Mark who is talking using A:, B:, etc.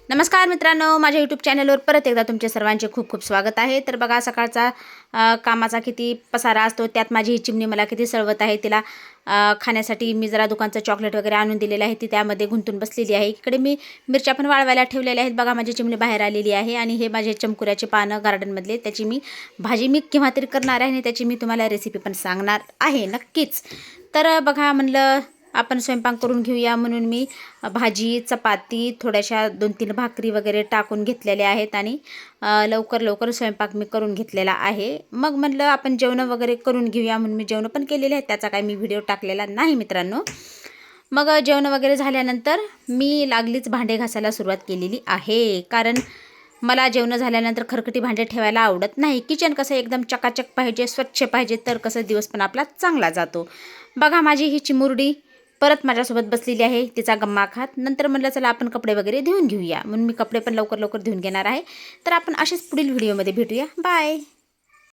A: नमस्कार मित्रांनो, माझ्या यूट्यूब चॅनलवर परत एकदा तुमचे सर्वांचे खूप खूप स्वागत आहे। तर बघा सकाळचा कामाचा किती पसारा असतो, त्यात माझी ही चिमणी मला किती सळवत आहे। तिला खाण्यासाठी मी जरा दुकानचं चॉकलेट वगैरे आणून दिलेलं आहे, ती त्यामध्ये गुंतून बसलेली आहे। इकडे मी मिरच्या पण वाळवायला ठेवलेल्या आहेत। बघा माझी चिमणी बाहेर आलेली आहे आणि हे माझे चमकुऱ्याचे पानं गार्डनमधले, त्याची मी भाजी मी केव्हा तरी करणार आहे आणि त्याची मी तुम्हाला रेसिपी पण सांगणार आहे नक्कीच। तर बघा म्हणलं आपण स्वयंपाक करून घेऊया, म्हणून मी भाजी चपाती थोड्याशा 2-3 भाकरी वगैरे टाकून घेतलेल्या आहेत आणि लवकर स्वयंपाक मी करून घेतलेला आहे। मग म्हणलं आपण जेवण वगैरे करून घेऊया, म्हणून मी जेवण पण केलेले आहेत, त्याचा काही मी व्हिडिओ टाकलेला नाही मित्रांनो। मग जेवण वगैरे झाल्यानंतर मी लागलीच भांडे घासायला सुरुवात केलेली आहे, कारण मला जेवण झाल्यानंतर खरकटी भांडे ठेवायला आवडत नाही। किचन कसं एकदम चकाचक पाहिजे, स्वच्छ पाहिजे, तर कसं दिवस पण आपला चांगला जातो। बघा माझी ही चिमुरडी परत माझ्यासोबत बसलेली आहे, तिचा गम्मा खात। नंतर म्हटलं चला आपण कपडे वगैरे धुवून घेऊया, म्हणून मी कपडे पण लवकर धुवून घेणार आहे। तर आपण असेच पुढील व्हिडिओमध्ये भेटूया, बाय।